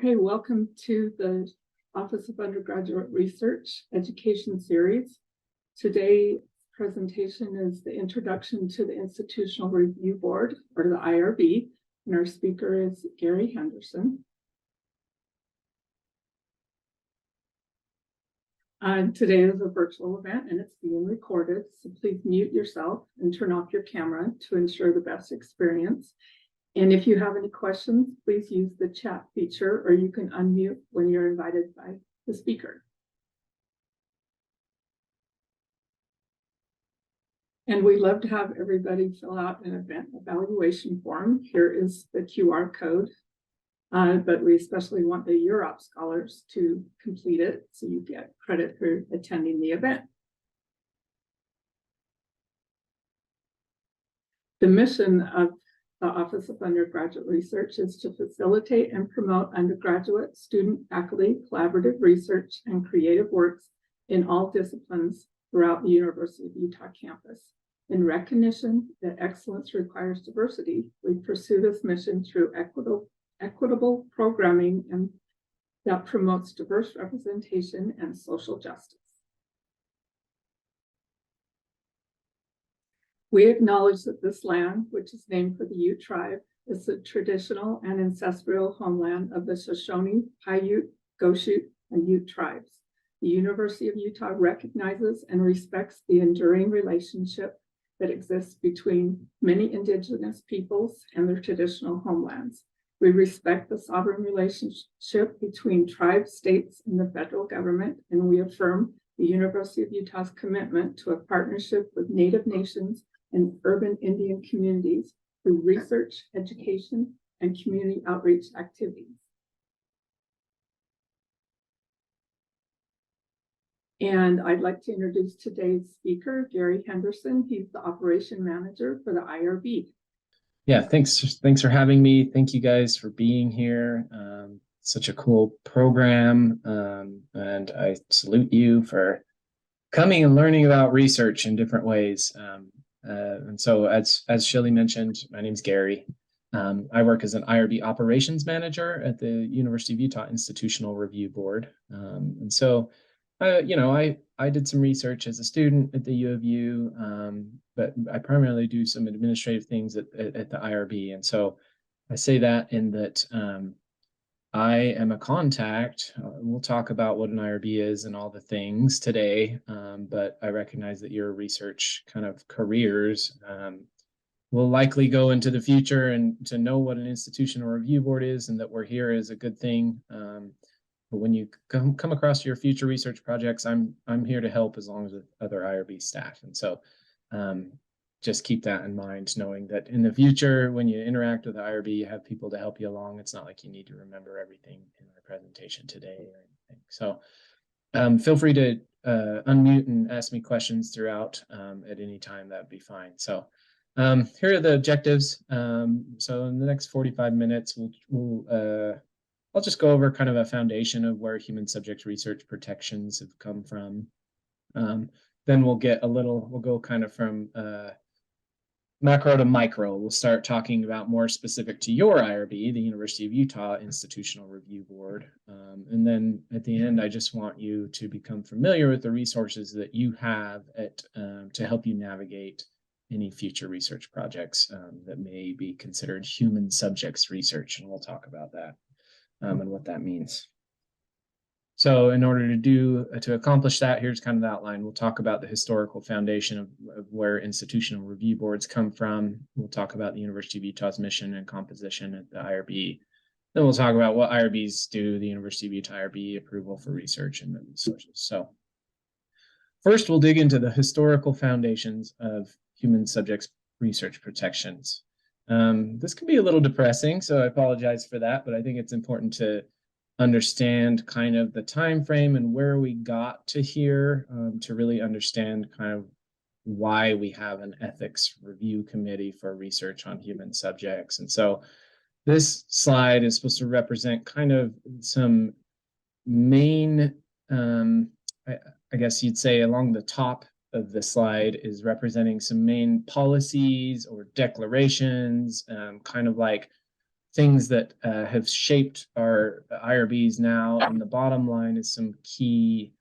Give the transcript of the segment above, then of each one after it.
Okay, welcome to the Office of Undergraduate Research Education Series. Today's presentation is the Introduction to the Institutional Review Board, or the IRB, and our speaker is Gary Henderson. Today is a virtual event and it's being recorded, so please mute yourself and turn off your camera to ensure the best experience. And if you have any questions, please use the chat feature, or you can unmute when you're invited by the speaker. And we love to have everybody fill out an event evaluation form. Here is the QR code, but we especially want the UROP scholars to complete it so you get credit for attending the event. The mission of the Office of Undergraduate Research is to facilitate and promote undergraduate, student, faculty, collaborative research, and creative works in all disciplines throughout the University of Utah campus. In recognition that excellence requires diversity, we pursue this mission through equitable programming and that promotes diverse representation and social justice. We acknowledge that this land, which is named for the Ute tribe, is the traditional and ancestral homeland of the Shoshone, Paiute, Goshute, and Ute tribes. The University of Utah recognizes and respects the enduring relationship that exists between many indigenous peoples and their traditional homelands. We respect the sovereign relationship between tribes, states, and the federal government, and we affirm the University of Utah's commitment to a partnership with Native nations and urban Indian communities through research, education, and community outreach activities. And I'd like to introduce today's speaker, Gary Henderson. He's the operation manager for the IRB. Yeah, thanks for having me. Thank you guys for being here. Such a cool program, and I salute you for coming and learning about research in different ways. And so as Shelley mentioned, my name's Gary. I work as an IRB operations manager at the University of Utah Institutional Review Board. And so, I did some research as a student at the U of U, but I primarily do some administrative things at the IRB. And so I say that in that I am a contact. We'll talk about what an IRB is and all the things today, but I recognize that your research kind of careers will likely go into the future, and to know what an institutional review board is and that we're here is a good thing. But when you come across your future research projects, I'm here to help as long as with other IRB staff. And so just keep that in mind, knowing that in the future, when you interact with the IRB, you have people to help you along. It's not like you need to remember everything in our presentation today or anything. So feel free to unmute and ask me questions throughout at any time. That'd be fine. So here are the objectives. So in the next 45 minutes, I'll just go over kind of a foundation of where human subject research protections have come from. Then we'll go kind of from macro to micro. We'll start talking about more specific to your IRB, the University of Utah Institutional Review Board. And then at the end, I just want you to become familiar with the resources that you have to help you navigate any future research projects that may be considered human subjects research. And we'll talk about that and what that means. So in order to accomplish that, here's kind of the outline. We'll talk about the historical foundation of where institutional review boards come from. We'll talk about the University of Utah's mission and composition at the IRB. Then we'll talk about what IRBs do, the University of Utah IRB approval for research and the resources. So first, we'll dig into the historical foundations of human subjects research protections. This can be a little depressing, so I apologize for that, but I think it's important to understand kind of the time frame and where we got to here to really understand kind of why we have an ethics review committee for research on human subjects. And so this slide is supposed to represent kind of some main, I guess you'd say along the top of the slide is representing some main policies or declarations, kind of like things that have shaped our IRBs now. And the bottom line is some key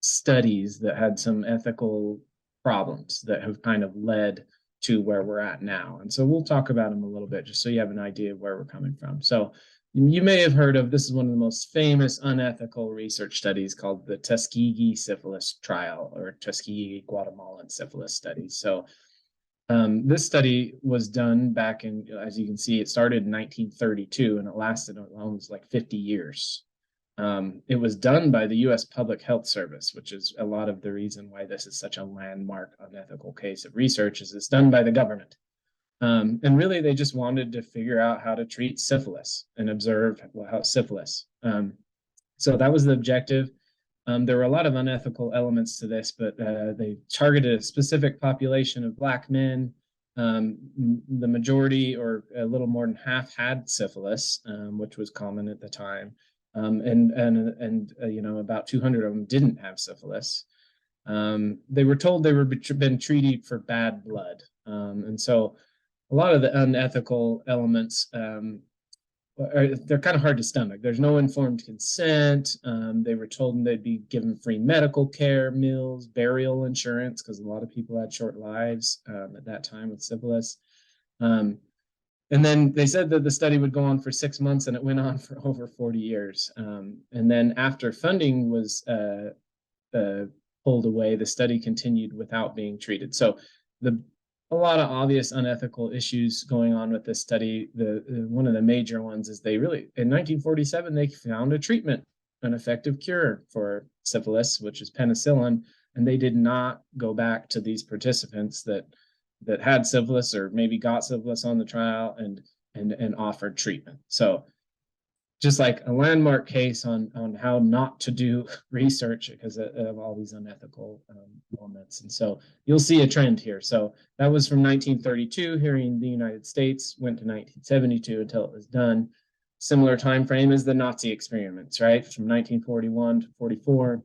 studies that had some ethical problems that have kind of led to where we're at now. And so we'll talk about them a little bit, just so you have an idea of where we're coming from. So you may have heard of, this is one of the most famous unethical research studies called the Tuskegee syphilis trial, or Tuskegee Guatemalan syphilis study. So this study was done back in, as you can see, it started in 1932 and it lasted almost like 50 years. It was done by the U.S. Public Health Service, which is a lot of the reason why this is such a landmark unethical case of research, is it's done by the government. And really, they just wanted to figure out how to treat syphilis and observe how syphilis. So that was the objective. There were a lot of unethical elements to this, but they targeted a specific population of Black men. The majority, or a little more than half, had syphilis, which was common at the time. And you know, about 200 of them didn't have syphilis. They were told they were been treated for bad blood. And so a lot of the unethical elements, they're kind of hard to stomach. There's no informed consent. They were told they'd be given free medical care, meals, burial insurance, because a lot of people had short lives at that time with syphilis. And then they said that the study would go on for 6 months, and it went on for over 40 years. And then after funding was pulled away, the study continued without being treated. So a lot of obvious unethical issues going on with this study. One of the major ones is in 1947, they found a treatment, an effective cure for syphilis, which is penicillin, and they did not go back to these participants that had syphilis or maybe got syphilis on the trial and offered treatment. So just like a landmark case on how not to do research because of all these unethical moments. And so you'll see a trend here. So that was from 1932 here in the United States, went to 1972 until it was done. Similar time frame as the Nazi experiments, right? From 1941 to 44.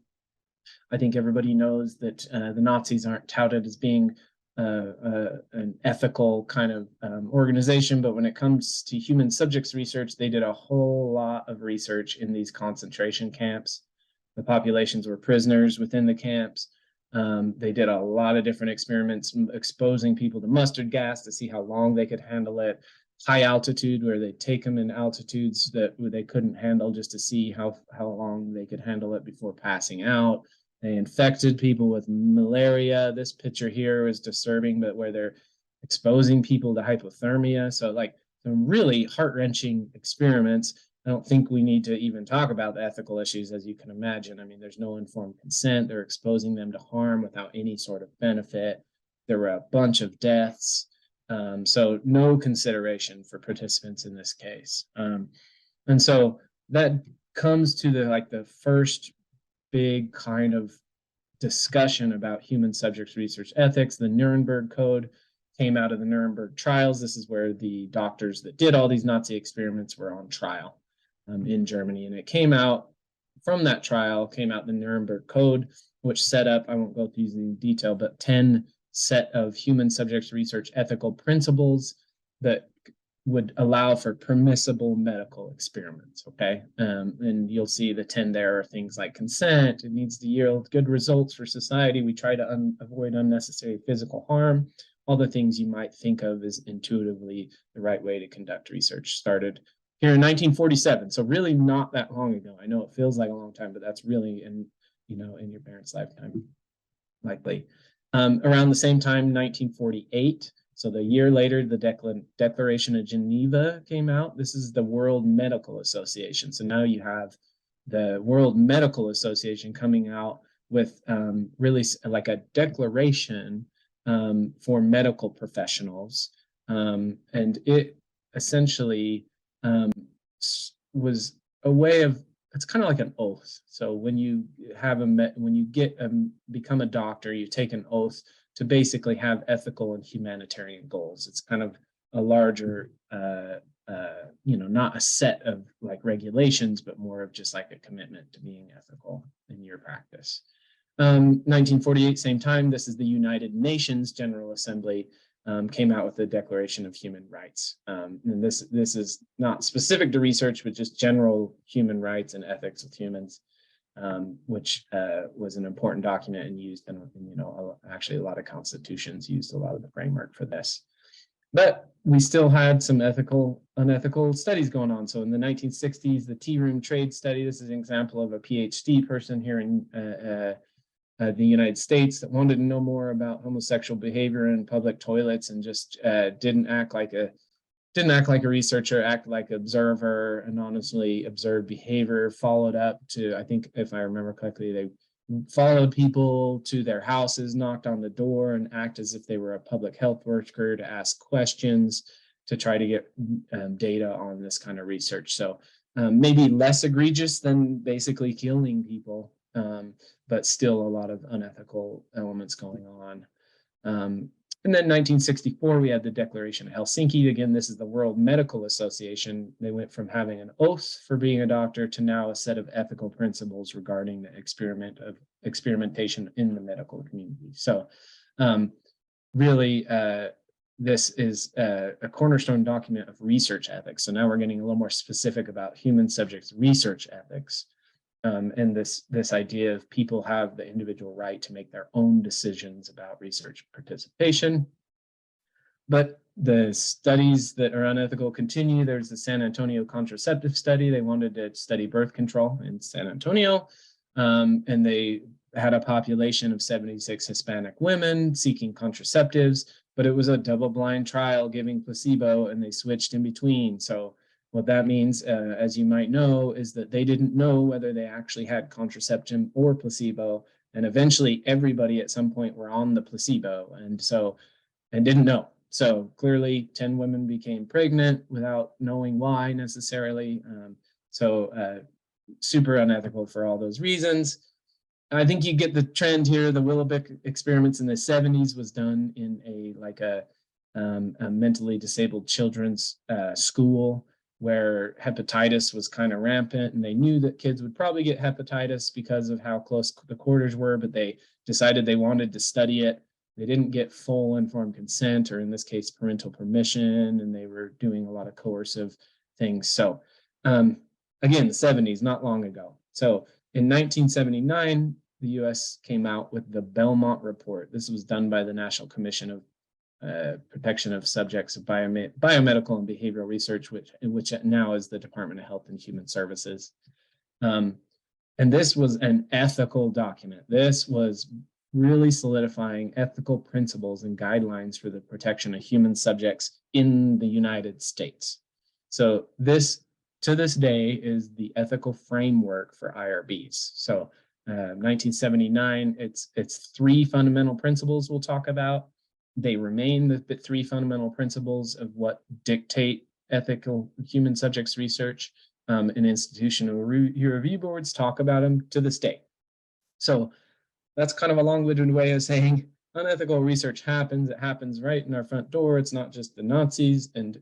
I think everybody knows that the Nazis aren't touted as being an ethical kind of organization, but when it comes to human subjects research, they did a whole lot of research in these concentration camps. The populations were prisoners within the camps. They did a lot of different experiments, exposing people to mustard gas to see how long they could handle it. High altitude, where they take them in altitudes that they couldn't handle, just to see how long they could handle it before passing out. They infected people with malaria. This picture here is disturbing, but where they're exposing people to hypothermia. So like some really heart-wrenching experiments. I don't think we need to even talk about the ethical issues, as you can imagine. I mean, there's no informed consent. They're exposing them to harm without any sort of benefit. There were a bunch of deaths. So no consideration for participants in this case. And so that comes to the first big kind of discussion about human subjects research ethics. The Nuremberg Code came out of the Nuremberg trials. This is where the doctors that did all these Nazi experiments were on trial in Germany. And it came out from that trial, came out the Nuremberg Code, which set up, I won't go through these in detail, but 10 set of human subjects research ethical principles that would allow for permissible medical experiments, okay? And you'll see the 10 there are things like consent. It needs to yield good results for society. We try to avoid unnecessary physical harm. All the things you might think of as intuitively the right way to conduct research started here in 1947. So really not that long ago. I know it feels like a long time, but that's really in your parents' lifetime, likely. Around the same time, 1948, so the year later, the Declaration of Geneva came out. This is the World Medical Association. So now you have the World Medical Association coming out with really like a declaration for medical professionals. And it essentially was a way of, it's kind of like an oath. So when you become a doctor, you take an oath to basically have ethical and humanitarian goals. It's kind of a larger, not a set of like regulations, but more of just like a commitment to being ethical in your practice. 1948, same time, this is the United Nations General Assembly. came out with the Declaration of Human Rights. And this is not specific to research, but just general human rights and ethics with humans, which was an important document and used in, actually a lot of constitutions used a lot of the framework for this. But we still had some unethical studies going on. So in the 1960s, the tea room trade study, this is an example of a PhD person here in the United States that wanted to know more about homosexual behavior in public toilets and just didn't act like a researcher, act like an observer, anonymously observed behavior, followed up to, I think if I remember correctly, they followed people to their houses, knocked on the door, and act as if they were a public health worker to ask questions to try to get data on this kind of research. So maybe less egregious than basically killing people, but still a lot of unethical elements going on. And then 1964, we had the Declaration of Helsinki. Again, this is the World Medical Association. They went from having an oath for being a doctor to now a set of ethical principles regarding the experimentation in the medical community. So really, this is a cornerstone document of research ethics. So now we're getting a little more specific about human subjects research ethics. And this idea of people have the individual right to make their own decisions about research participation. But the studies that are unethical continue. There's the San Antonio contraceptive study. They wanted to study birth control in San Antonio, and they had a population of 76 Hispanic women seeking contraceptives, but it was a double-blind trial giving placebo, and they switched in between. So what that means, as you might know, is that they didn't know whether they actually had contraception or placebo. And eventually everybody at some point were on the placebo and didn't know. So clearly 10 women became pregnant without knowing why necessarily. Super unethical for all those reasons. I think you get the trend here. The Willowbeck experiments in the 70s was done in a mentally disabled children's school, where hepatitis was kind of rampant, and they knew that kids would probably get hepatitis because of how close the quarters were, but they decided they wanted to study it. They didn't get full informed consent, or in this case, parental permission, and they were doing a lot of coercive things. So again, the 70s, not long ago. So in 1979, the US came out with the Belmont Report. This was done by the National Commission of Protection of Subjects of Biomedical and Behavioral Research, which now is the Department of Health and Human Services. And this was an ethical document. This was really solidifying ethical principles and guidelines for the protection of human subjects in the United States. So this, to this day, is the ethical framework for IRBs. So 1979, it's 3 fundamental principles we'll talk about. They remain the 3 fundamental principles of what dictate ethical human subjects research, and institutional review boards talk about them to this day. So that's kind of a long-winded way of saying unethical research happens. It happens right in our front door. It's not just the Nazis, and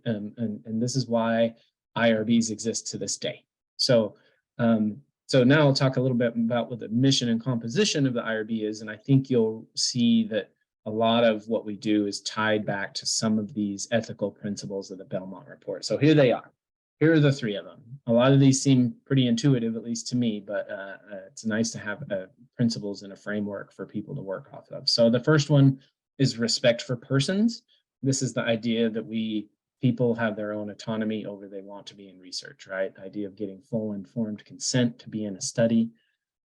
this is why IRBs exist to this day. So now I'll talk a little bit about what the mission and composition of the IRB is, and I think you'll see that a lot of what we do is tied back to some of these ethical principles of the Belmont Report. So here they are. Here are the 3 of them. A lot of these seem pretty intuitive, at least to me, but it's nice to have principles and a framework for people to work off of. So the first one is respect for persons. This is the idea that people have their own autonomy over they want to be in research, right? The idea of getting full informed consent to be in a study.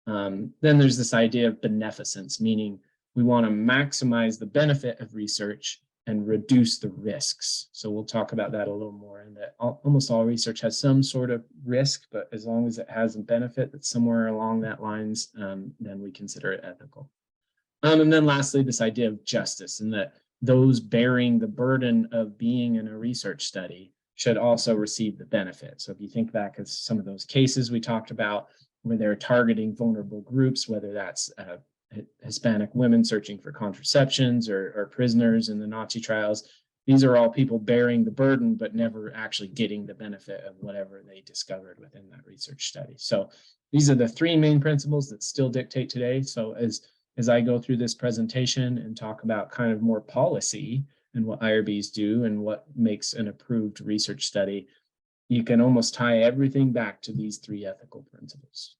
Then there's this idea of beneficence, meaning we want to maximize the benefit of research and reduce the risks. So we'll talk about that a little more, and that almost all research has some sort of risk, but as long as it has a benefit that's somewhere along that lines, then we consider it ethical. And then lastly, this idea of justice, and that those bearing the burden of being in a research study should also receive the benefit. So if you think back at some of those cases we talked about where they're targeting vulnerable groups, whether that's Hispanic women searching for contraceptions or prisoners in the Nazi trials, these are all people bearing the burden but never actually getting the benefit of whatever they discovered within that research study. So these are the 3 main principles that still dictate today. So as I go through this presentation and talk about kind of more policy, and what IRBs do and what makes an approved research study, you can almost tie everything back to these 3 ethical principles.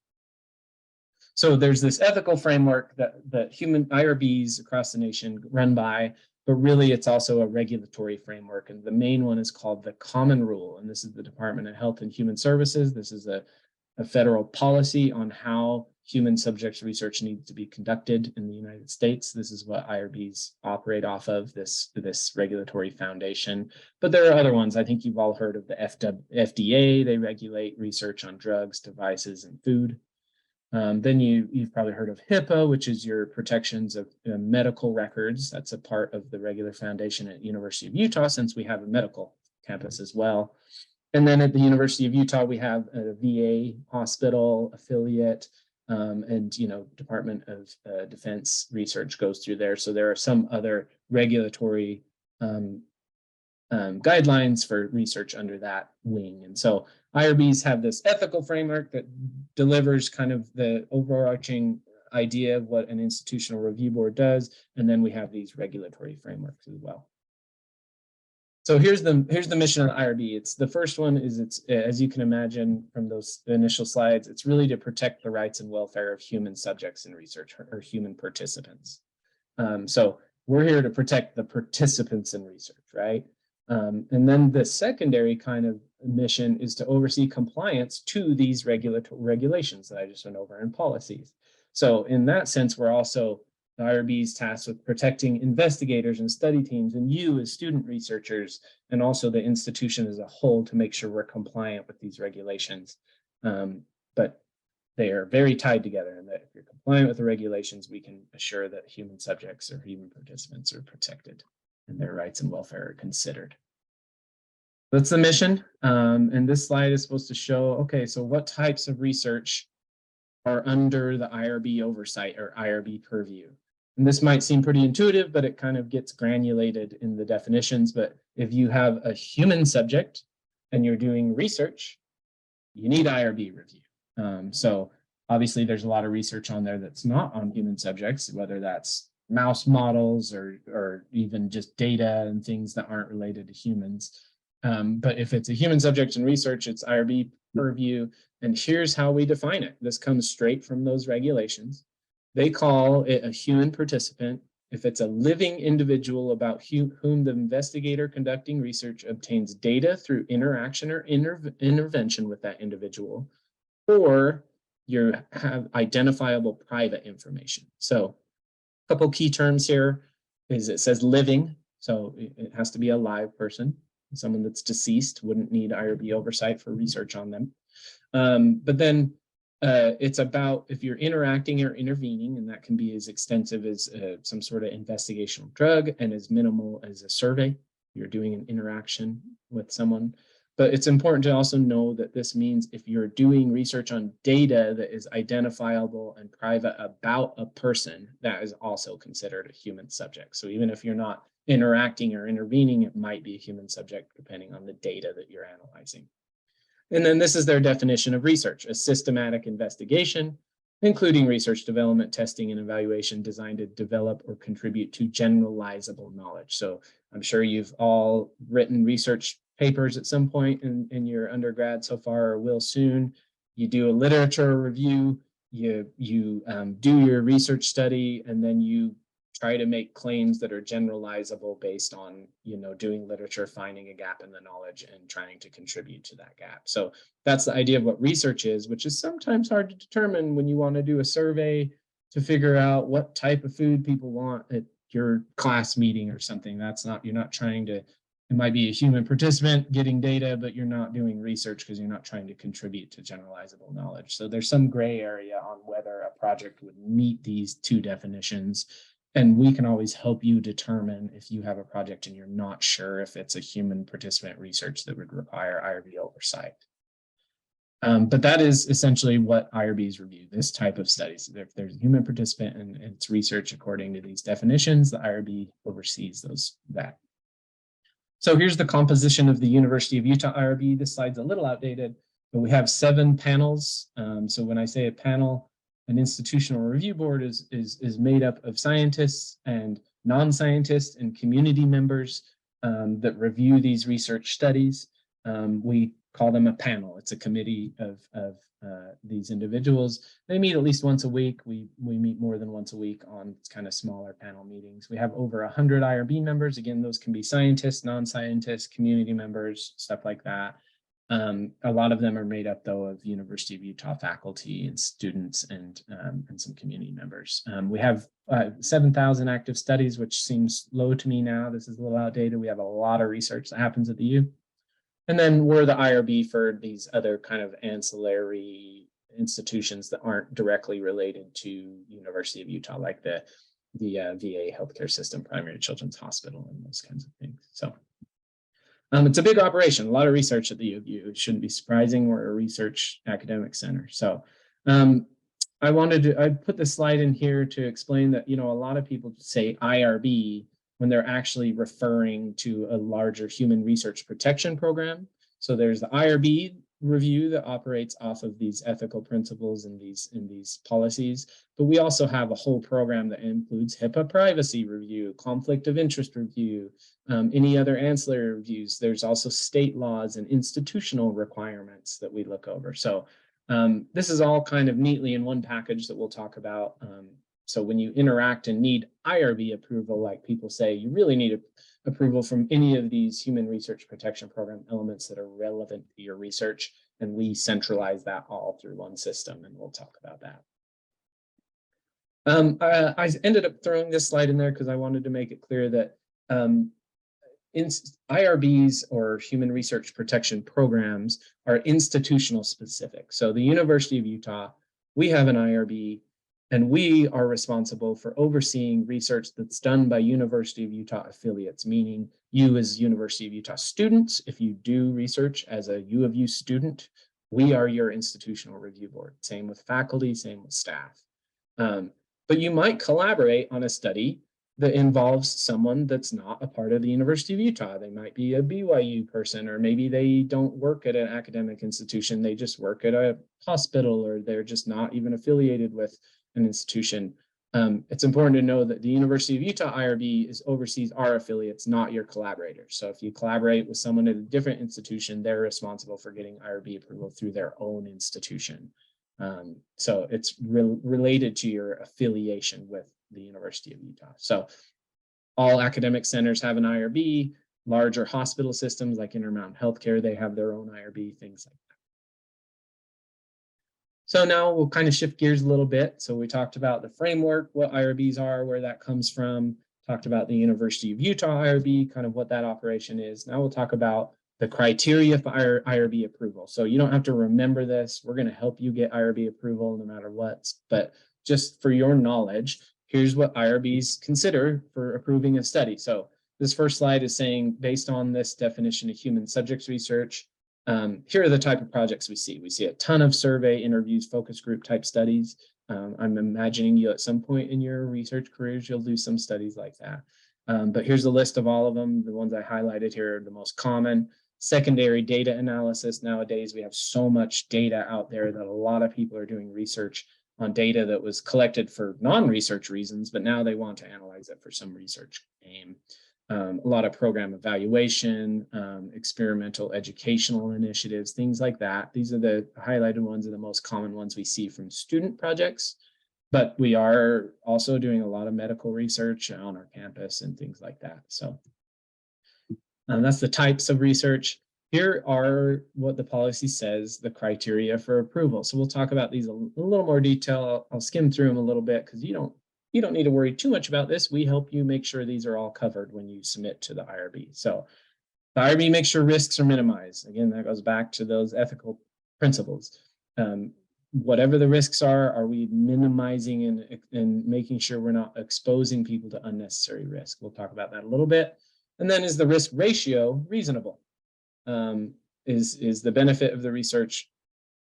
So there's this ethical framework that human IRBs across the nation run by, but really it's also a regulatory framework. And the main one is called the Common Rule. And this is the Department of Health and Human Services. This is a federal policy on how human subjects research needs to be conducted in the United States. This is what IRBs operate off of, this regulatory foundation. But there are other ones. I think you've all heard of the FDA. They regulate research on drugs, devices, and food. Then you've probably heard of HIPAA, which is your protections of medical records. That's a part of the regular foundation at University of Utah, since we have a medical campus as well. And then at the University of Utah, we have a VA hospital affiliate, and Department of Defense research goes through there. So there are some other regulatory guidelines for research under that wing. And so IRBs have this ethical framework that delivers kind of the overarching idea of what an institutional review board does. And then we have these regulatory frameworks as well. So here's the mission of the IRB. It's the first one is it's, as you can imagine from those initial slides, it's really to protect the rights and welfare of human subjects in research, or human participants. So we're here to protect the participants in research, right? And then the secondary kind of mission is to oversee compliance to these regulations that I just went over, and policies. So in that sense, we're also, the IRB is tasked with protecting investigators and study teams, and you as student researchers, and also the institution as a whole, to make sure we're compliant with these regulations. But they are very tied together, and that if you're compliant with the regulations, we can assure that human subjects or human participants are protected and their rights and welfare are considered. That's the mission. And this slide is supposed to show, okay, so what types of research are under the IRB oversight or IRB purview? And this might seem pretty intuitive, but it kind of gets granulated in the definitions. But if you have a human subject and you're doing research, you need IRB review. So obviously there's a lot of research on there that's not on human subjects, whether that's mouse models or even just data and things that aren't related to humans. But if it's a human subject in research, it's IRB purview. And here's how we define it. This comes straight from those regulations. They call it a human participant if it's a living individual about whom the investigator conducting research obtains data through interaction or intervention with that individual, or you have identifiable private information. So a couple key terms here is it says living. So it has to be a live person. Someone that's deceased wouldn't need IRB oversight for research on them. But then it's about if you're interacting or intervening, and that can be as extensive as some sort of investigational drug and as minimal as a survey. You're doing an interaction with someone. But it's important to also know that this means if you're doing research on data that is identifiable and private about a person, that is also considered a human subject. So even if you're not interacting or intervening, it might be a human subject depending on the data that you're analyzing. And then this is their definition of research: a systematic investigation, including research development, testing, and evaluation designed to develop or contribute to generalizable knowledge. So I'm sure you've all written research papers at some point in your undergrad so far, or will soon. You do a literature review, you do your research study, and then you try to make claims that are generalizable based on, doing literature, finding a gap in the knowledge, and trying to contribute to that gap. So that's the idea of what research is, which is sometimes hard to determine when you want to do a survey to figure out what type of food people want at your class meeting or something. You're not trying to, it might be a human participant getting data, but you're not doing research because you're not trying to contribute to generalizable knowledge. So there's some gray area on whether a project would meet these two definitions. And we can always help you determine if you have a project and you're not sure if it's a human participant research that would require IRB oversight. But that is essentially what IRBs review, this type of studies. If there's a human participant and it's research according to these definitions, the IRB oversees that. So here's the composition of the University of Utah IRB. This slide's a little outdated, but we have 7 panels. So when I say a panel, an institutional review board is made up of scientists, and non-scientists and community members that review these research studies. We call them a panel. It's a committee of these individuals. They meet at least once a week. We meet more than once a week on kind of smaller panel meetings. We have over 100 IRB members. Again, those can be scientists, non-scientists, community members, stuff like that. A lot of them are made up, though, of University of Utah faculty and students and some community members. We have 7,000 active studies, which seems low to me now. This is a little outdated. We have a lot of research that happens at the U. And then we're the IRB for these other kind of ancillary institutions that aren't directly related to University of Utah, like the VA healthcare system, Primary Children's Hospital, and those kinds of things. So it's a big operation, a lot of research at the U of U. It shouldn't be surprising. We're a research academic center. So I put this slide in here to explain that, a lot of people say IRB when they're actually referring to a larger human research protection program. So there's the IRB review that operates off of these ethical principles and these policies, but we also have a whole program that includes HIPAA privacy review, conflict of interest review, any other ancillary reviews. There's also state laws and institutional requirements that we look over. So this is all kind of neatly in one package that we'll talk about. So when you interact and need IRB approval, like people say, you really need approval from any of these human research protection program elements that are relevant to your research. And we centralize that all through one system, and we'll talk about that. I ended up throwing this slide in there because I wanted to make it clear that IRBs, or human research protection programs, are institutional specific. So the University of Utah, we have an IRB, and we are responsible for overseeing research that's done by University of Utah affiliates, meaning you as University of Utah students, if you do research as a U of U student, we are your institutional review board. Same with faculty, same with staff. But you might collaborate on a study that involves someone that's not a part of the University of Utah. They might be a BYU person, or maybe they don't work at an academic institution. They just work at a hospital, or they're just not even affiliated with an institution. It's important to know that the University of Utah IRB oversees our affiliates, not your collaborators. So if you collaborate with someone at a different institution, they're responsible for getting IRB approval through their own institution. So it's related to your affiliation with the University of Utah. So all academic centers have an IRB. Larger hospital systems like Intermountain Healthcare, they have their own IRB, things like that. So now we'll kind of shift gears a little bit. So we talked about the framework, what IRBs are, where that comes from, talked about the University of Utah IRB, kind of what that operation is. Now we'll talk about the criteria for IRB approval. So you don't have to remember this. We're going to help you get IRB approval no matter what. But just for your knowledge, here's what IRBs consider for approving a study. So this first slide is saying, based on this definition of human subjects research, here are the type of projects we see. We see a ton of survey, interviews, focus group type studies. I'm imagining you at some point in your research careers, you'll do some studies like that. But here's a list of all of them. The ones I highlighted here are the most common. Secondary data analysis. Nowadays, we have so much data out there that a lot of people are doing research on data that was collected for non-research reasons, but now they want to analyze it for some research aim. A lot of program evaluation, experimental educational initiatives, things like that. These are the highlighted ones, are the most common ones we see from student projects, but we are also doing a lot of medical research on our campus and things like that. So that's the types of research. Here are what the policy says, the criteria for approval. So we'll talk about these in a little more detail. I'll skim through them a little bit because you don't need to worry too much about this. We help you make sure these are all covered when you submit to the IRB. So the IRB makes sure risks are minimized. Again, that goes back to those ethical principles. Whatever the risks are we minimizing and making sure we're not exposing people to unnecessary risk? We'll talk about that a little bit. And then, is the risk ratio reasonable? Is the benefit of the research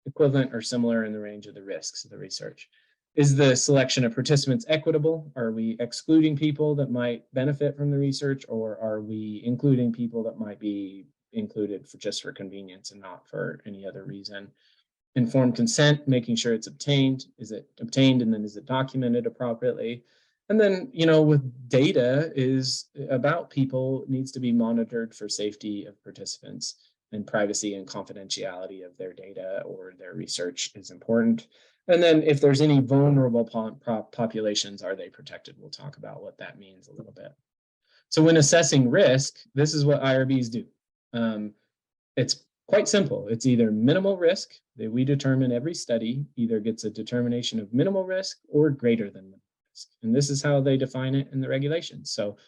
equivalent or similar in the range of the risks of the research? Is the selection of participants equitable? Are we excluding people that might benefit from the research, or are we including people that might be included just for convenience and not for any other reason? Informed consent, making sure it's obtained. Is it obtained, and then is it documented appropriately? And then, you know, with data is about people needs to be monitored for safety of participants, and privacy and confidentiality of their data or their research is important. And then if there's any vulnerable populations, are they protected? We'll talk about what that means a little bit. So when assessing risk, this is what IRBs do. It's quite simple. It's either minimal risk that we determine every study either gets a determination of minimal risk or greater than minimal risk. And this is how they define it in the regulations. So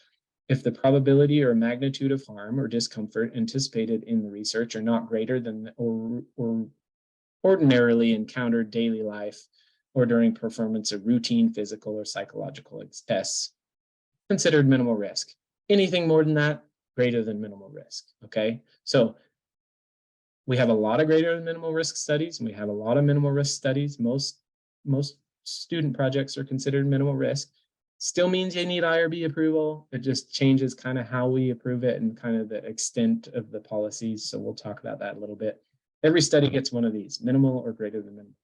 if the probability or magnitude of harm or discomfort anticipated in the research are not greater than or ordinarily encountered daily life or during performance of routine physical or psychological tests, considered minimal risk. Anything more than that, greater than minimal risk, okay? So we have a lot of greater than minimal risk studies, and we have a lot of minimal risk studies. Most student projects are considered minimal risk. Still means you need IRB approval. It just changes kind of how we approve it and kind of the extent of the policies. So we'll talk about that a little bit. Every study gets one of these, minimal or greater than minimal.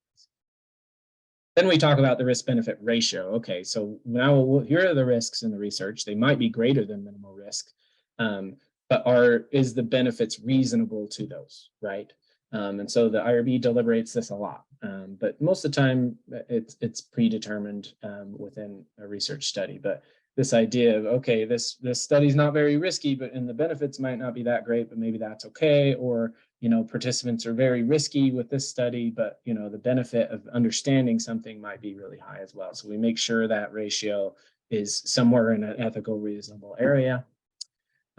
Then we talk about the risk-benefit ratio. Okay, so now here are the risks in the research. They might be greater than minimal risk, but is the benefits reasonable to those, right? And so the IRB deliberates this a lot, but most of the time it's predetermined within a research study. But this idea of, okay, this study's not very risky, but and the benefits might not be that great, but maybe that's okay. Or, you know, participants are very risky with this study, but, you know, the benefit of understanding something might be really high as well. So we make sure that ratio is somewhere in an ethical, reasonable area.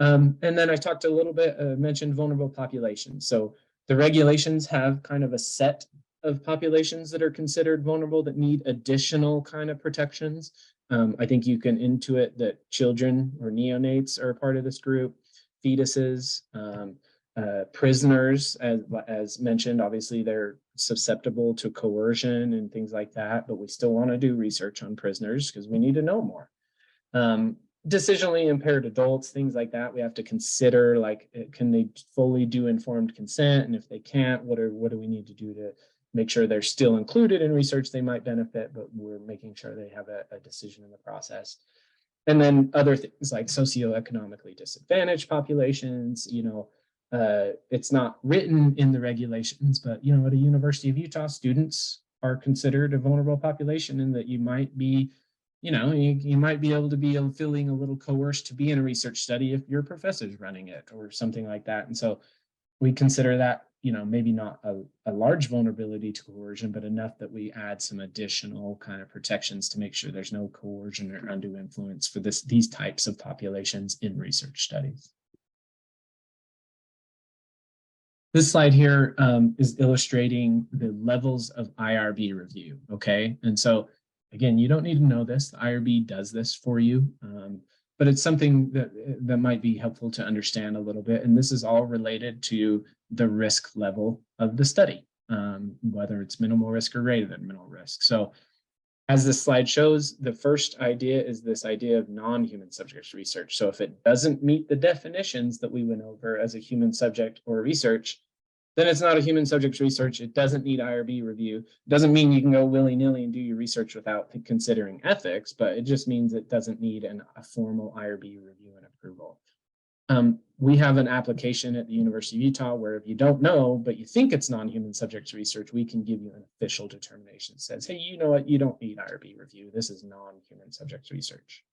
And then I talked a little bit, mentioned vulnerable populations. So the regulations have kind of a set of populations that are considered vulnerable that need additional kind of protections. I think you can intuit that children or neonates are a part of this group, fetuses, prisoners, as mentioned, obviously they're susceptible to coercion and things like that, but we still want to do research on prisoners because we need to know more. Decisionally impaired adults, things like that, we have to consider, like, can they fully do informed consent? And if they can't, what do we need to do to make sure they're still included in research they might benefit, but we're making sure they have a decision in the process. And then other things like socioeconomically disadvantaged populations, you know, it's not written in the regulations, but, you know, at a University of Utah, students are considered a vulnerable population, and that you might be, you know, you might be able to be feeling a little coerced to be in a research study if your professor's running it or something like that. And so we consider that, you know, maybe not a large vulnerability to coercion, but enough that we add some additional kind of protections to make sure there's no coercion or undue influence for these types of populations in research studies. This slide here is illustrating the levels of IRB review, okay? And so, again, you don't need to know this. The IRB does this for you, but it's something that might be helpful to understand a little bit. And this is all related to the risk level of the study, whether it's minimal risk or greater than minimal risk. So as this slide shows, the first idea is this idea of non-human subject research. So if it doesn't meet the definitions that we went over as a human subject or research, then it's not a human subject research. It doesn't need IRB review. It doesn't mean you can go willy-nilly and do your research without considering ethics, but it just means it doesn't need a formal IRB review and approval. We have an application at the University of Utah where if you don't know, but you think it's non-human subjects research, we can give you an official determination that says, hey, you know what, you don't need IRB review. This is non-human subjects research.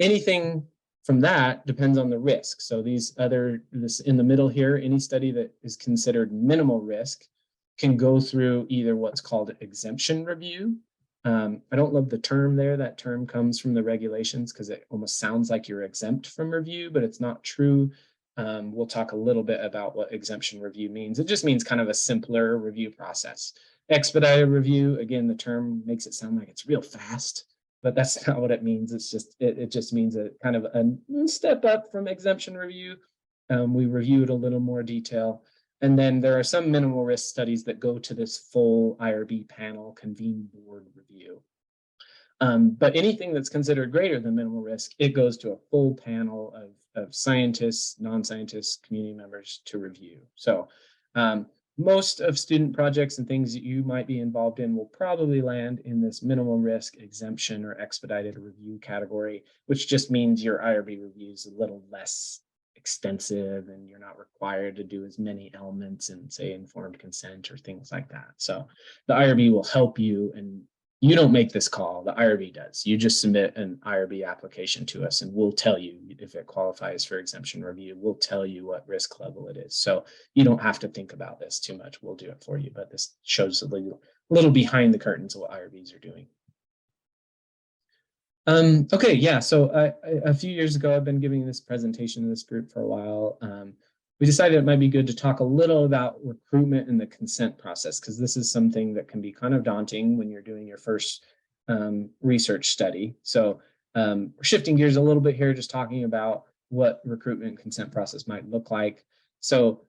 Anything from that depends on the risk. So this in the middle here, any study that is considered minimal risk can go through either what's called exemption review. I don't love the term there. That term comes from the regulations because it almost sounds like you're exempt from review, but it's not true. We'll talk a little bit about what exemption review means. It just means kind of a simpler review process. Expedited review, again, the term makes it sound like it's real fast, but that's not what it means. It's just, it just means a kind of a step up from exemption review. We reviewed a little more detail. And then there are some minimal risk studies that go to this full IRB panel convened board review. But anything that's considered greater than minimal risk, it goes to a full panel of scientists, non-scientists, community members to review. So most of student projects and things that you might be involved in will probably land in this minimal risk exemption or expedited review category, which just means your IRB review is a little less extensive and you're not required to do as many elements in, say, informed consent or things like that. So the IRB will help you, and you don't make this call, the IRB does. You just submit an IRB application to us and we'll tell you if it qualifies for exemption review. We'll tell you what risk level it is. So you don't have to think about this too much. We'll do it for you, but this shows a little behind the curtains of what IRBs are doing. Okay, yeah, so a few years ago, I've been giving this presentation in this group for a while. We decided it might be good to talk a little about recruitment and the consent process, because this is something that can be kind of daunting when you're doing your first research study. So we're shifting gears a little bit here, just talking about what recruitment and consent process might look like. So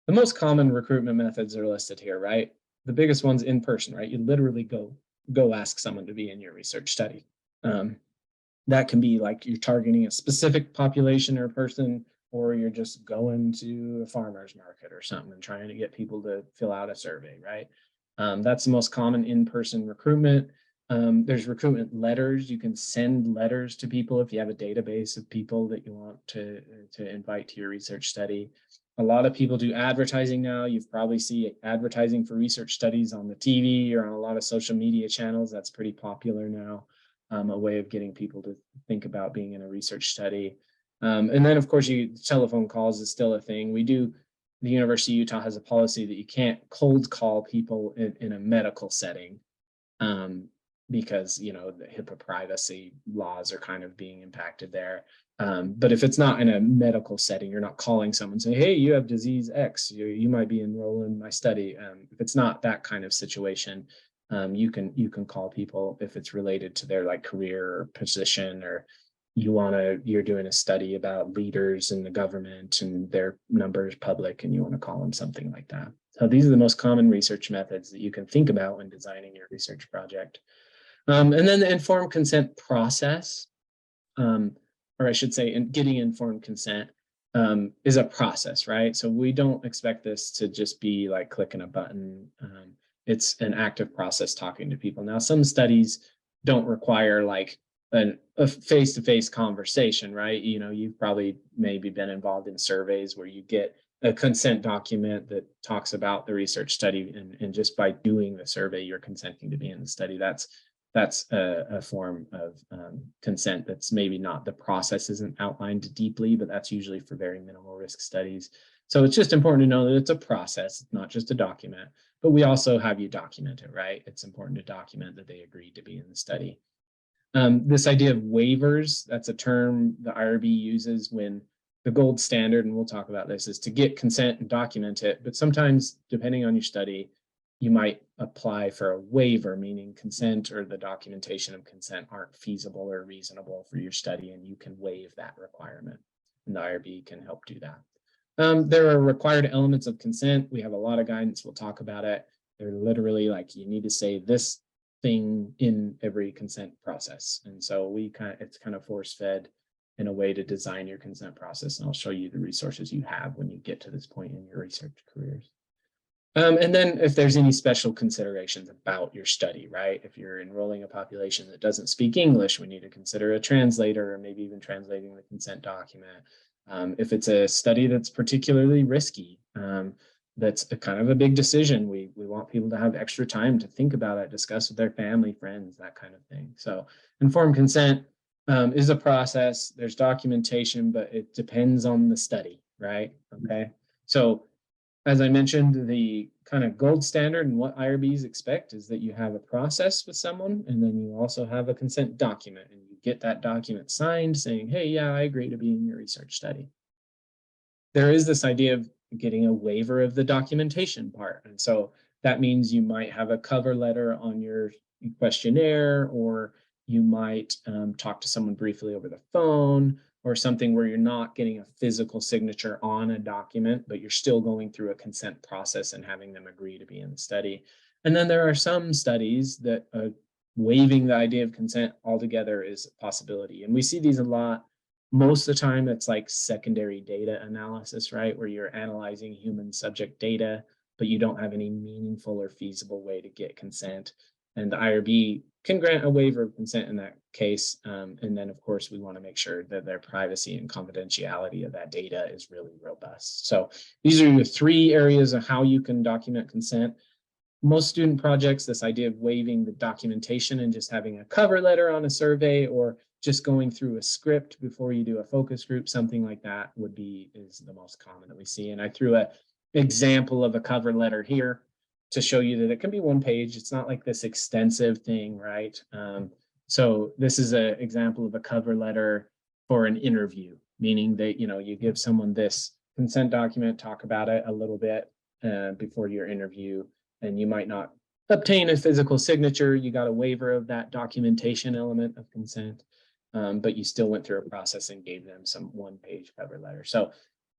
the most common recruitment methods are listed here, right? The biggest one's in person, right? You literally go ask someone to be in your research study. That can be like you're targeting a specific population or person, or you're just going to a farmer's market or something and trying to get people to fill out a survey, right? That's the most common in-person recruitment. There's recruitment letters. You can send letters to people if you have a database of people that you want to invite to your research study. A lot of people do advertising now. You've probably seen advertising for research studies on the TV or on a lot of social media channels. That's pretty popular now. A way of getting people to think about being in a research study. And then, of course, telephone calls is still a thing. The University of Utah has a policy that you can't cold call people in a medical setting because, the HIPAA privacy laws are kind of being impacted there. But if it's not in a medical setting, you're not calling someone saying, hey, you have disease X, you might be enrolled in my study. If it's not that kind of situation, you can call people if it's related to their career or position, or you're doing a study about leaders in the government and their numbers public and you want to call them something like that. So these are the most common research methods that you can think about when designing your research project. And then the informed consent process, or I should say getting informed consent is a process, right? So we don't expect this to just be like clicking a button. It's an active process talking to people. Now, some studies don't require a face-to-face conversation, right? You've probably maybe been involved in surveys where you get a consent document that talks about the research study, and just by doing the survey, you're consenting to be in the study. That's a form of consent that's maybe not, the process isn't outlined deeply, but that's usually for very minimal risk studies. So it's just important to know that it's a process, it's not just a document, but we also have you document it, right? It's important to document that they agreed to be in the study. This idea of waivers, that's a term the IRB uses when the gold standard, and we'll talk about this, is to get consent and document it. But sometimes, depending on your study, you might apply for a waiver, meaning consent or the documentation of consent aren't feasible or reasonable for your study, and you can waive that requirement. And the IRB can help do that. There are required elements of consent. We have a lot of guidance. We'll talk about it. They're literally you need to say this thing in every consent process. And so it's kind of force-fed in a way to design your consent process. And I'll show you the resources you have when you get to this point in your research careers. And then if there's any special considerations about your study, right? If you're enrolling a population that doesn't speak English, we need to consider a translator, or maybe even translating the consent document. If it's a study that's particularly risky, that's kind of a big decision, we want people to have extra time to think about it, discuss with their family, friends, that kind of thing. So informed consent is a process. There's documentation, but it depends on the study, right? Okay. So as I mentioned, the kind of gold standard and what IRBs expect is that you have a process with someone, and then you also have a consent document, and you get that document signed saying, hey, yeah, I agree to be in your research study. There is this idea of getting a waiver of the documentation part. And so that means you might have a cover letter on your questionnaire, or you might talk to someone briefly over the phone, or something where you're not getting a physical signature on a document, but you're still going through a consent process and having them agree to be in the study. And then there are some studies that waiving the idea of consent altogether is a possibility. And we see these a lot. Most of the time, it's like secondary data analysis, right? Where you're analyzing human subject data, but you don't have any meaningful or feasible way to get consent. And the IRB can grant a waiver of consent in that case. And then, of course, we want to make sure that their privacy and confidentiality of that data is really robust. So these are the 3 areas of how you can document consent. Most student projects, this idea of waiving the documentation and just having a cover letter on a survey, or just going through a script before you do a focus group, something like that is the most common that we see. And I threw an example of a cover letter here to show you that it can be 1 page. It's not like this extensive thing, right? So this is an example of a cover letter for an interview, meaning that, you give someone this consent document, talk about it a little bit before your interview, and you might not obtain a physical signature. You got a waiver of that documentation element of consent, but you still went through a process and gave them some 1-page cover letter. So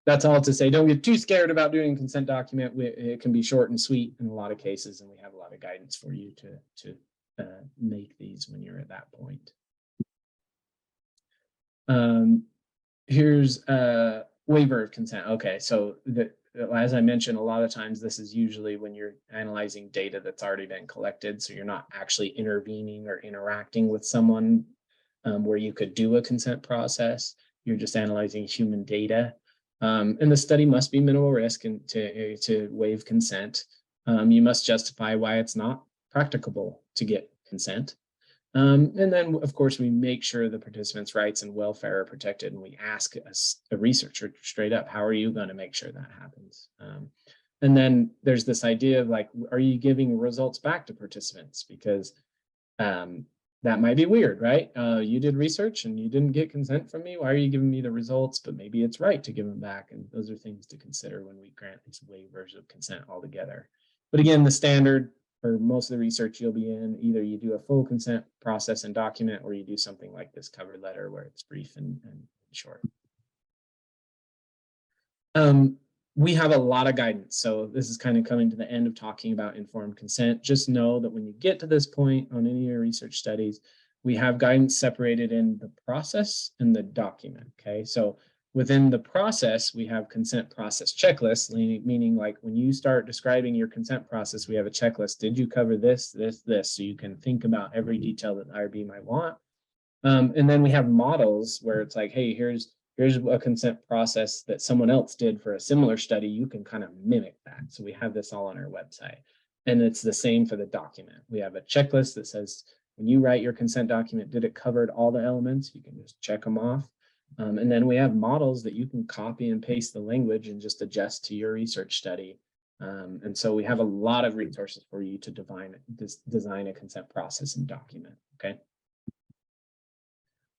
that's all to say, don't get too scared about doing a consent document. It can be short and sweet in a lot of cases, and we have a lot of guidance for you to make these when you're at that point. Here's a waiver of consent. Okay, so as I mentioned, a lot of times this is usually when you're analyzing data that's already been collected, so you're not actually intervening or interacting with someone where you could do a consent process. You're just analyzing human data. And the study must be minimal risk and to waive consent. You must justify why it's not practicable to get consent. And then, of course, we make sure the participants' rights and welfare are protected, and we ask a researcher straight up, how are you going to make sure that happens? And then there's this idea of like, are you giving results back to participants? Because that might be weird, right? You did research and you didn't get consent from me. Why are you giving me the results? But maybe it's right to give them back. And those are things to consider when we grant these waivers of consent altogether. But again, the standard for most of the research you'll be in, either you do a full consent process and document, or you do something like this cover letter where it's brief and short. We have a lot of guidance. So this is kind of coming to the end of talking about informed consent. Just know that when you get to this point on any of your research studies, we have guidance separated in the process and the document. Okay, so within the process, we have consent process checklists, meaning like when you start describing your consent process, we have a checklist. Did you cover this, this, this? So you can think about every detail that the IRB might want. And then we have models where it's like, hey, here's a consent process that someone else did for a similar study. You can kind of mimic that. So we have this all on our website. And it's the same for the document. We have a checklist that says, when you write your consent document, did it cover all the elements? You can just check them off. And then we have models that you can copy and paste the language and just adjust to your research study. And so we have a lot of resources for you to design a consent process and document, okay?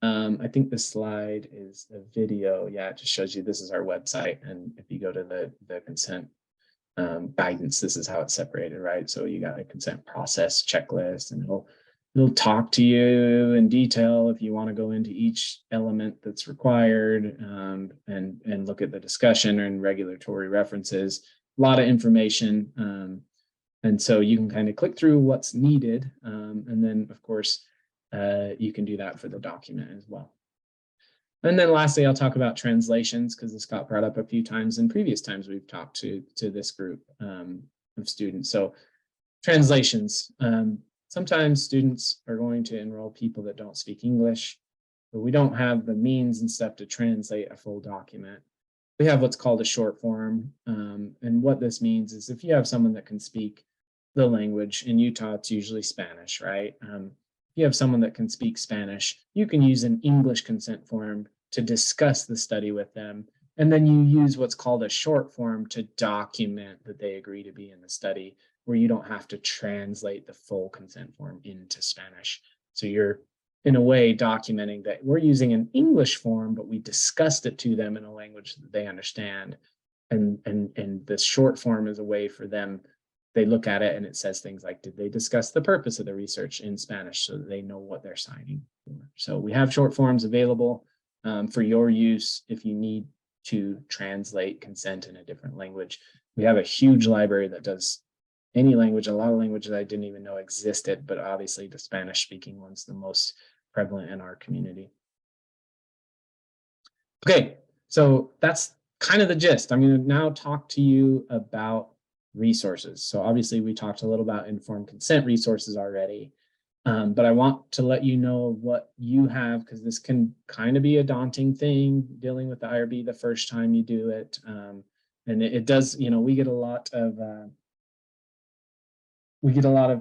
I think this slide is a video. Yeah, it just shows you this is our website. And if you go to the consent guidance, this is how it's separated, right? So you got a consent process checklist, and it'll talk to you in detail if you want to go into each element that's required, and look at the discussion and regulatory references. A lot of information. And so you can kind of click through what's needed. And then, of course, you can do that for the document as well. And then lastly, I'll talk about translations, because this got brought up a few times in previous times we've talked to this group of students. So translations. Sometimes students are going to enroll people that don't speak English, but we don't have the means and stuff to translate a full document. We have what's called a short form. And what this means is if you have someone that can speak the language, in Utah, it's usually Spanish, right? If you have someone that can speak Spanish, you can use an English consent form to discuss the study with them. And then you use what's called a short form to document that they agree to be in the study, where you don't have to translate the full consent form into Spanish. So you're, in a way, documenting that we're using an English form, but we discussed it to them in a language that they understand. And the short form is a way for them. They look at it and it says things like, did they discuss the purpose of the research in Spanish, so that they know what they're signing for. So we have short forms available for your use if you need to translate consent in a different language. We have a huge library that does any language, a lot of languages I didn't even know existed, but obviously the Spanish speaking one's the most prevalent in our community. Okay, so that's kind of the gist. I'm going to now talk to you about resources. So obviously we talked a little about informed consent resources already, but I want to let you know what you have, because this can kind of be a daunting thing dealing with the IRB the first time you do it. And it does, you know, we get a lot of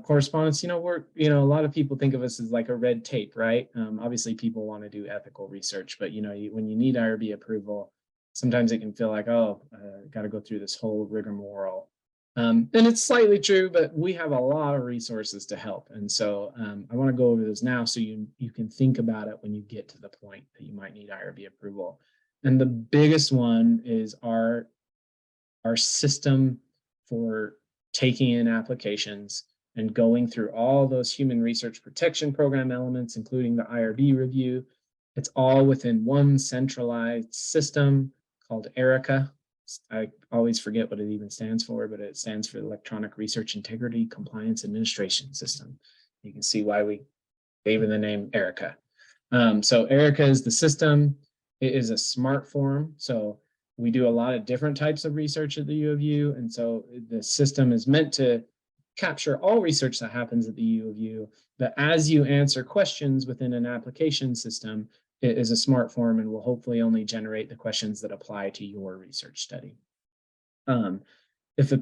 correspondence. You know, a lot of people think of us as like a red tape, right? Obviously people want to do ethical research, but you know, when you need IRB approval, sometimes it can feel like, oh, got to go through this whole rigmarole. And it's slightly true, but we have a lot of resources to help. And so I want to go over those now so you can think about it when you get to the point that you might need IRB approval. And the biggest one is our system for taking in applications and going through all those human research protection program elements, including the IRB review. It's all within one centralized system called ERICA. I always forget what it even stands for, but it stands for Electronic Research Integrity Compliance Administration System. You can see why we gave it the name ERICA. So ERICA is the system. It is a smart form. So we do a lot of different types of research at the U of U. And so the system is meant to capture all research that happens at the U of U. But as you answer questions within an application system, it is a smart form and will hopefully only generate the questions that apply to your research study. If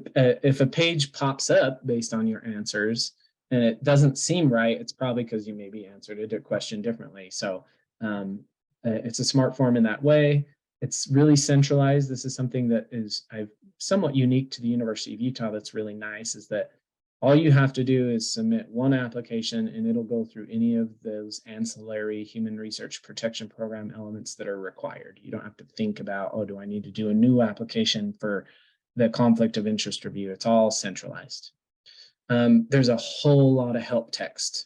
a page pops up based on your answers and it doesn't seem right, it's probably because you maybe answered a question differently. So it's a smart form in that way. It's really centralized. This is something that is somewhat unique to the University of Utah that's really nice, is that all you have to do is submit one application and it'll go through any of those ancillary human research protection program elements that are required. You don't have to think about, oh, do I need to do a new application for the conflict of interest review? It's all centralized. There's a whole lot of help text.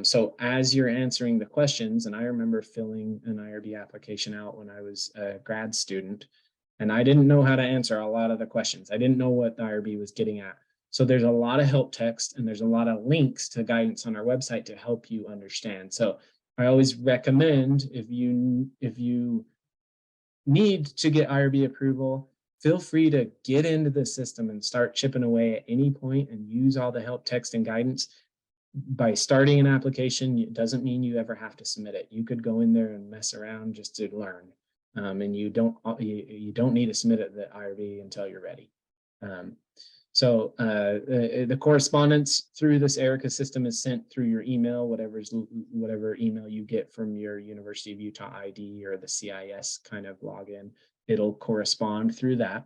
So as you're answering the questions, and I remember filling an IRB application out when I was a grad student, and I didn't know how to answer a lot of the questions. I didn't know what the IRB was getting at. So there's a lot of help text and there's a lot of links to guidance on our website to help you understand. So I always recommend, if you need to get IRB approval, feel free to get into the system and start chipping away at any point and use all the help text and guidance. By starting an application, it doesn't mean you ever have to submit it. You could go in there and mess around just to learn. And you don't need to submit it to the IRB until you're ready. So the correspondence through this ERICA system is sent through your email, whatever email you get from your University of Utah ID or the CIS kind of login. It'll correspond through that.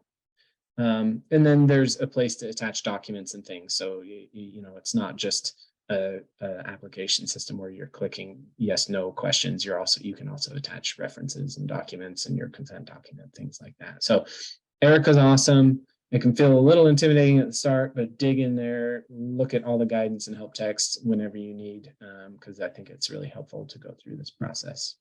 And then there's a place to attach documents and things. So you know, it's not just a application system where you're clicking yes, no questions. You can also attach references and documents and your consent document, things like that. So ERICA's awesome. It can feel a little intimidating at the start, but dig in there, look at all the guidance and help text whenever you need, because I think it's really helpful to go through this process.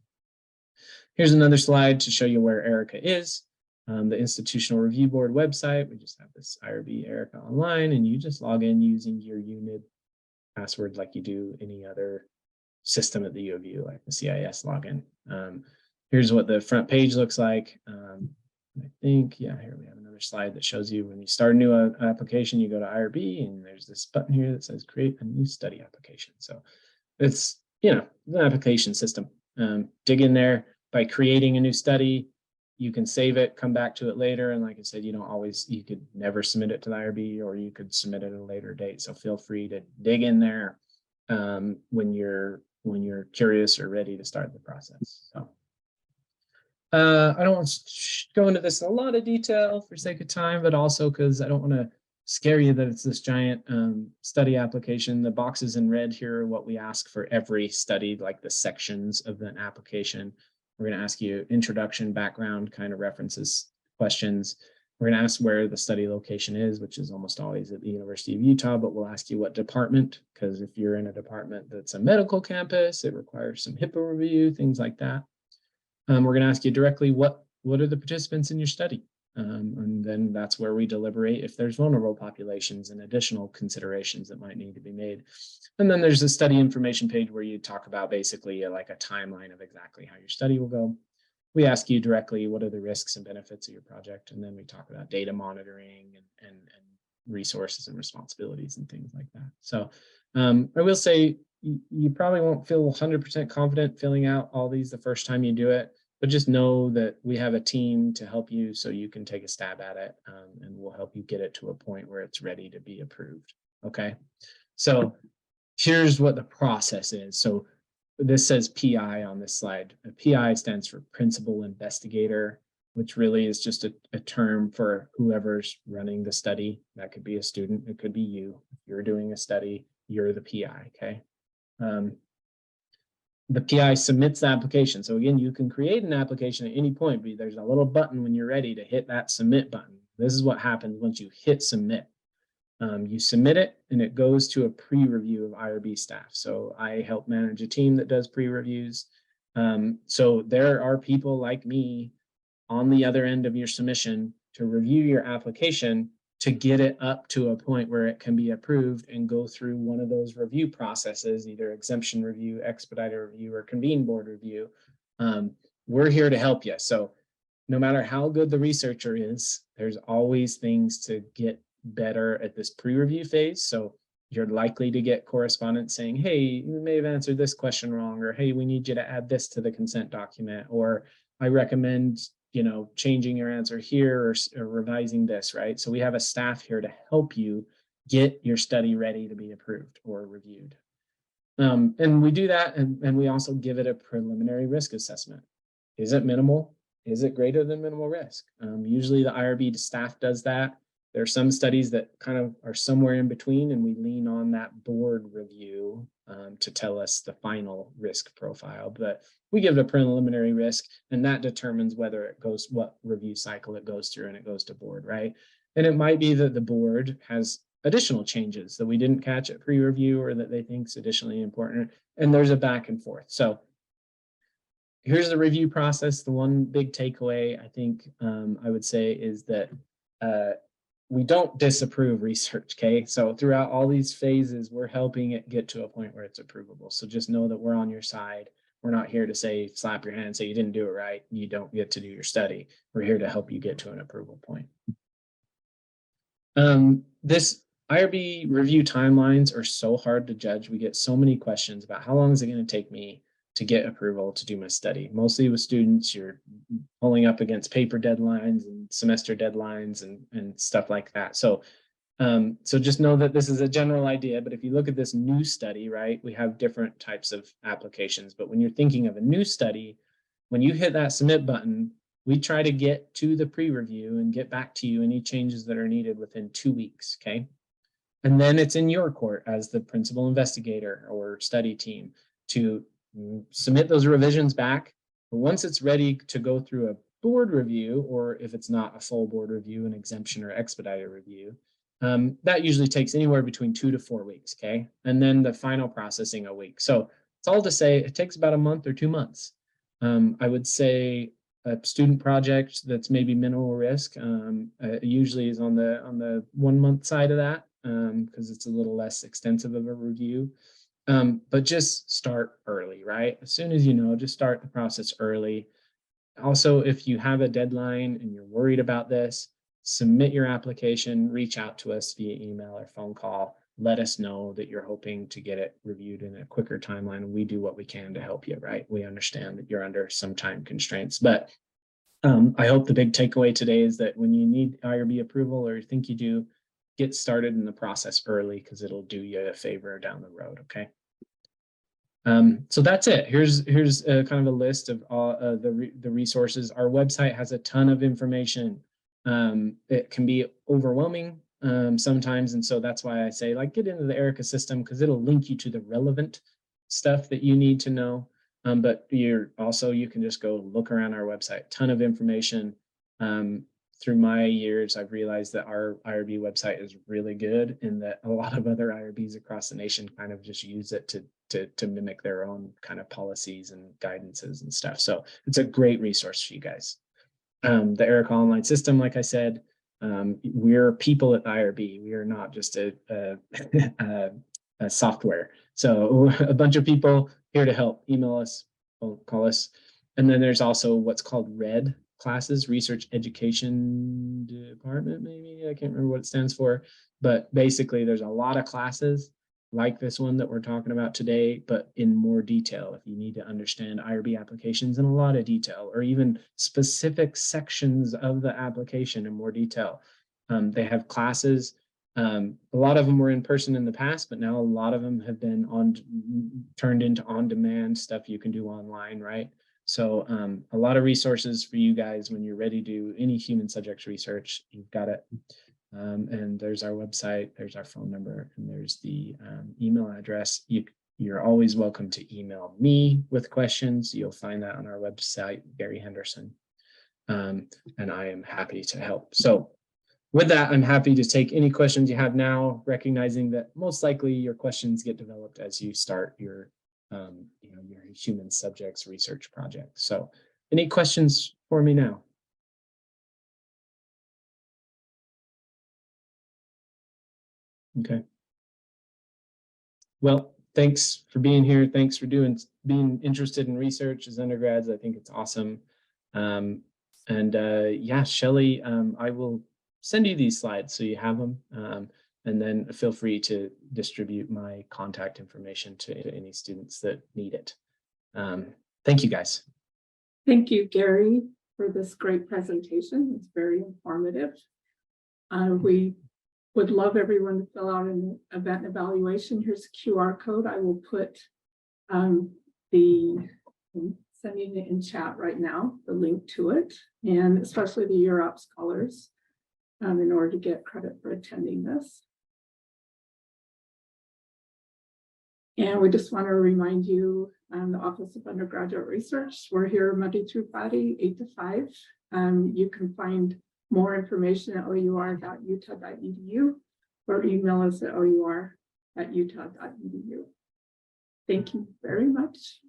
Here's another slide to show you where ERICA is. The Institutional Review Board website. We just have this IRB ERICA online, and you just log in using your UNID password like you do any other system at the U of U, like the CIS login. Here's what the front page looks like. I think, yeah, here we have another slide that shows you when you start a new application, you go to IRB and there's this button here that says create a new study application. So it's, you know, the application system. Dig in there. By creating a new study, you can save it, come back to it later. And like I said, you could never submit it to the IRB, or you could submit it at a later date. So feel free to dig in there when you're curious or ready to start the process. So I don't want to go into this in a lot of detail for sake of time, but also because I don't want to scare you that it's this giant study application. The boxes in red here are what we ask for every study, like the sections of an application. We're going to ask you introduction, background, kind of references, questions. We're going to ask where the study location is, which is almost always at the University of Utah, but we'll ask you what department, because if you're in a department that's a medical campus, it requires some HIPAA review, things like that. We're going to ask you directly, what are the participants in your study? And then that's where we deliberate if there's vulnerable populations and additional considerations that might need to be made. And then there's a study information page where you talk about basically like a timeline of exactly how your study will go. We ask you directly, what are the risks and benefits of your project? And then we talk about data monitoring and resources and responsibilities and things like that. So I will say you probably won't feel 100% confident filling out all these the first time you do it, but just know that we have a team to help you so you can take a stab at it, and we'll help you get it to a point where it's ready to be approved. Okay, so here's what the process is. So this says PI on this slide. A PI stands for Principal Investigator, which really is just a term for whoever's running the study. That could be a student, it could be you. If you're doing a study, you're the PI, okay? The PI submits the application. So again, you can create an application at any point, but there's a little button when you're ready to hit that submit button. This is what happens once you hit submit. You submit it and it goes to a pre-review of IRB staff. So I help manage a team that does pre-reviews. So there are people like me on the other end of your submission to review your application to get it up to a point where it can be approved and go through one of those review processes, either exemption review, expedited review, or convene board review. We're here to help you. So no matter how good the researcher is, there's always things to get better at this pre-review phase. So you're likely to get correspondence saying, hey, you may have answered this question wrong, or hey, we need you to add this to the consent document, or I recommend, you know, changing your answer here, or revising this, right? So we have a staff here to help you get your study ready to be approved or reviewed. And we do that, and we also give it a preliminary risk assessment. Is it minimal? Is it greater than minimal risk? Usually the IRB staff does that. There are some studies that kind of are somewhere in between, and we lean on that board review to tell us the final risk profile. But we give it a preliminary risk, and that determines whether it goes, what review cycle it goes through, and it goes to board, right? And it might be that the board has additional changes that we didn't catch at pre-review, or that they think is additionally important, and there's a back and forth. So here's the review process. The one big takeaway I think I would say is that we don't disapprove research, okay? So throughout all these phases, we're helping it get to a point where it's approvable. So just know that we're on your side. We're not here to say, slap your hand and say you didn't do it right, you don't get to do your study. We're here to help you get to an approval point. This IRB review timelines are so hard to judge. We get so many questions about how long is it going to take me to get approval to do my study. Mostly with students, you're pulling up against paper deadlines and semester deadlines and stuff like that. So so just know that this is a general idea, but if you look at this new study, right, we have different types of applications. But when you're thinking of a new study, when you hit that submit button, we try to get to the pre-review and get back to you any changes that are needed within 2 weeks, okay? And then it's in your court as the principal investigator or study team to submit those revisions back. But once it's ready to go through a board review, or if it's not a full board review, an exemption or expedited review, that usually takes anywhere between 2 to 4 weeks, okay? And then the final processing a week. So it's all to say it takes about a month or 2 months. I would say a student project that's maybe minimal risk usually is on the 1 month side of that, because it's a little less extensive of a review. But just start early, right? As soon as you know, just start the process early. Also, if you have a deadline and you're worried about this, submit your application, reach out to us via email or phone call. Let us know that you're hoping to get it reviewed in a quicker timeline. We do what we can to help you, right? We understand that you're under some time constraints, but I hope the big takeaway today is that when you need IRB approval or you think you do, get started in the process early, because it'll do you a favor down the road, okay? So that's it. Here's kind of a list of all the resources. Our website has a ton of information. It can be overwhelming sometimes, and so that's why I say, like, get into the Erica system, because it'll link you to the relevant stuff that you need to know. But you can just go look around our website. Ton of information. Through my years, I've realized that our IRB website is really good, and that a lot of other IRBs across the nation kind of just use it to mimic their own kind of policies and guidances and stuff. So it's a great resource for you guys. The Erica online system, like I said, we're people at the IRB. We are not just a software. So a bunch of people here to help. Email us, call us. And then there's also what's called RED, classes, Research Education Department, maybe, I can't remember what it stands for, but basically there's a lot of classes like this one that we're talking about today, but in more detail. If you need to understand IRB applications in a lot of detail, or even specific sections of the application in more detail, they have classes. A lot of them were in person in the past, but now a lot of them have been turned into on-demand stuff you can do online, right? So a lot of resources for you guys when you're ready to do any human subjects research. You've got it. And there's our website, there's our phone number, and there's the email address. You're always welcome to email me with questions. You'll find that on our website, Gary Henderson. And I am happy to help. So with that, I'm happy to take any questions you have now, recognizing that most likely your questions get developed as you start your your human subjects research project. So any questions for me now? Okay. Well, thanks for being here. Thanks for being interested in research as undergrads. I think it's awesome. Yeah, Shelley, I will send you these slides so you have them. And then feel free to distribute my contact information to any students that need it. Thank you, guys. Thank you, Gary, for this great presentation. It's very informative. We would love everyone to fill out an event evaluation. Here's a QR code. I will put I'm sending it in chat right now, the link to it, and especially the UROP scholars in order to get credit for attending this. And we just want to remind you, the Office of Undergraduate Research, we're here Monday through Friday, 8 to 5. You can find more information at our.utah.edu or email us at our@utah.edu. Thank you very much.